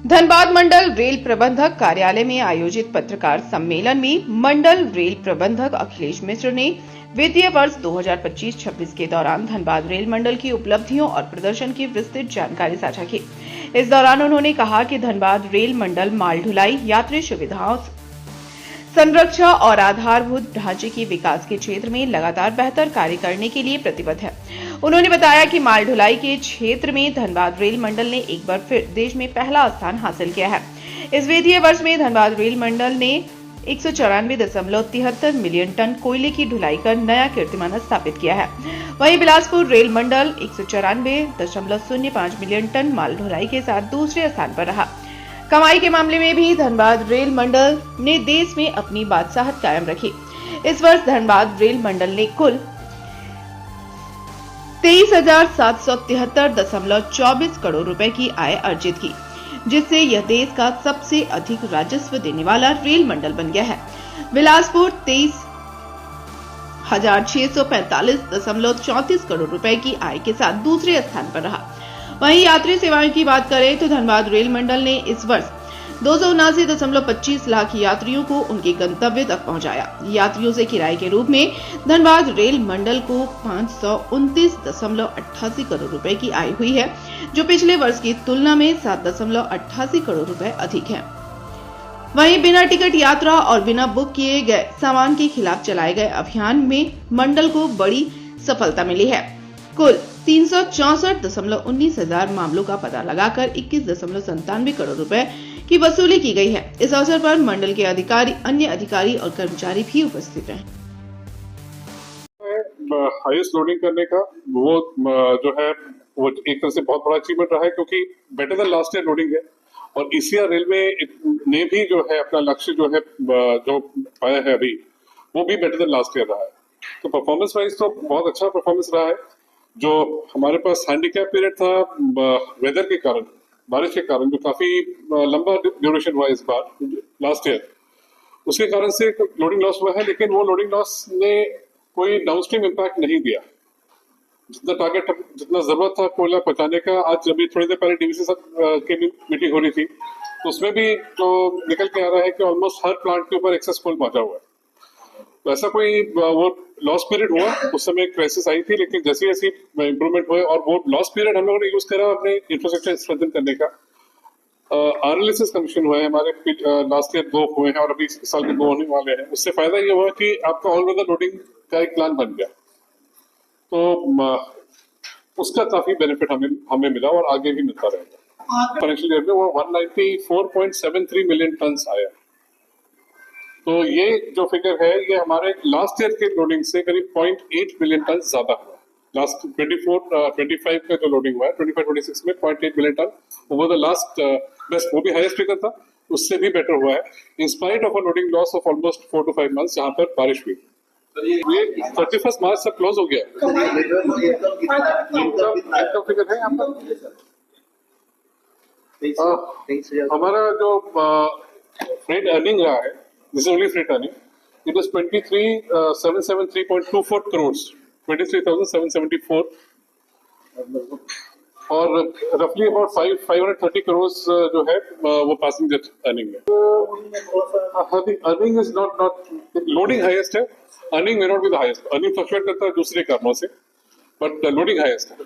धनबाद मंडल rail प्रबंधक कार्यालय में आयोजित पत्रकार सम्मेलन में मंडल रेल प्रबंधक अखिलेश मिश्र ने वित्तीय वर्ष 2025-26 के दौरान धनबाद रेल मंडल की उपलब्धियों और प्रदर्शन की विस्तृत जानकारी साझा की। इस दौरान उन्होंने कहा कि धनबाद रेल मंडल माल ढुलाई, यात्री सुविधाओं, संरक्षा और आधारभूत ढांचे के विकास के क्षेत्र में लगातार बेहतर कार्य करने के लिए प्रतिबद्ध है। उन्होंने बताया कि माल ढुलाई के क्षेत्र में धनबाद रेल मंडल ने एक बार फिर देश में पहला स्थान हासिल किया है। इस वित्तीय वर्ष में धनबाद रेल मंडल ने 194.73 मिलियन टन कोयले की ढुलाई कर नया कीर्तिमान स्थापित किया है। वहीं बिलासपुर रेल मंडल 194.05 मिलियन टन माल ढुलाई के साथ दूसरे स्थान पर रहा। कमाई के मामले में भी धनबाद रेल मंडल ने देश में अपनी बादशाहत कायम रखी। इस वर्ष धनबाद रेल मंडल ने कुल 23,773.24 करोड़ रुपए की आय अर्जित की, जिससे यह देश का सबसे अधिक राजस्व देने वाला रेल मंडल बन गया है। बिलासपुर 23,645.34 करोड़ रुपए की आय के साथ दूसरे स्थान पर रहा। वहीं यात्री सेवाओं की बात करें तो धनबाद रेल मंडल ने इस वर्ष 279.25 लाख यात्रियों को उनके गंतव्य तक पहुंचाया। यात्रियों से किराए के रूप में धनबाद रेल मंडल को 529.88 करोड़ रुपए की आय हुई है, जो पिछले वर्ष की तुलना में 7.88 करोड़ रुपए अधिक है। वहीं बिना टिकट यात्रा और बिना बुक किए गए सामान के खिलाफ चलाए गए अभियान में मंडल को बड़ी सफलता मिली है। कुल 364.19 हजार मामलों का पता लगाकर 21.97 करोड़ रुपए की वसूली की गई है। इस अवसर पर मंडल के अधिकारी, अन्य अधिकारी और कर्मचारी भी उपस्थित रहे। हाईएस्ट लोडिंग करने का वो जो है वो एक तरह से बहुत बड़ा अचीवमेंट रहा है, क्योंकि better than last year loading है। और ईसीआर रेलवे ने भी जो है अपना लक्ष्य जो है जो पाया है अभी, वो भी बेटर देन लास्ट ईयर रहा है। तो परफॉर्मेंस वाइज तो बहुत अच्छा परफॉर्मेंस रहा है। जो हमारे पास हैंडीकैप पीरियड था वेदर के कारण, बारिश के कारण, जो काफी लंबा ड्यूरेशन हुआ इस बार लास्ट ईयर, उसके कारण से लोडिंग लॉस हुआ है। लेकिन वो लोडिंग लॉस ने कोई डाउनस्ट्रीम इम्पैक्ट नहीं दिया। जितना टारगेट, जितना जरूरत था कोयला पहुंचाने का, आज अभी थोड़ी देर पहले डीवीसी की मीटिंग हो रही थी, तो उसमें भी जो निकल के आ रहा है कि ऑलमोस्ट हर प्लांट के ऊपर एक्सेस कोल पहुंचा हुआ है। तो ऐसा कोई वो लॉस पीरियड हुआ, उस समय क्राइसिस आई थी, लेकिन जैसे जैसे इंप्रूवमेंट हुए और वो लॉस पीरियड हम लोगों ने यूज करा अपने इंफ्रास्ट्रक्चर स्ट्रेंथन करने का। आरएलएसएस कमीशन हुआ है हमारे, लास्ट ईयर 2 हुए हैं और अभी इस साल के 2 होने वाले हैं। उससे फायदा ये हुआ कि आपका ऑल वेदर लोडिंग का एक प्लान बन गया, तो उसका काफी बेनिफिट हमें मिला और आगे भी मिलता रहेगा। फाइनेंशियल ईयर में वो 194.73 मिलियन टन आया। तो ये जो फिगर है, ये हमारे लास्ट ईयर के लोडिंग से करीब 0.8 मिलियन टन ज्यादा हुआ। लास्ट 24-25 का जो लोडिंग हुआ है, 25-26 में 0.8 million ton over the last best, वो भी हाईएस्ट फिगर था, उससे भी बेटर हुआ है in spite of a loading loss of almost 4 to 5 months, जहां पर बारिश हुई। ये 31 मार्च से क्लोज हो गया। इनकम फिगर है यहाँ पर हमारा जो फ्रेट अर्निंग रहा है, this is only freight earning. It was 23,773.24 crores, 23,774, और roughly about 530 crores जो है वो पैसेंजर अर्निंग है। Earning is not loading highest है, earning may not be the highest. Earning fluctuate करता है दूसरे कारणों से, बट लोडिंग हाईएस्ट है।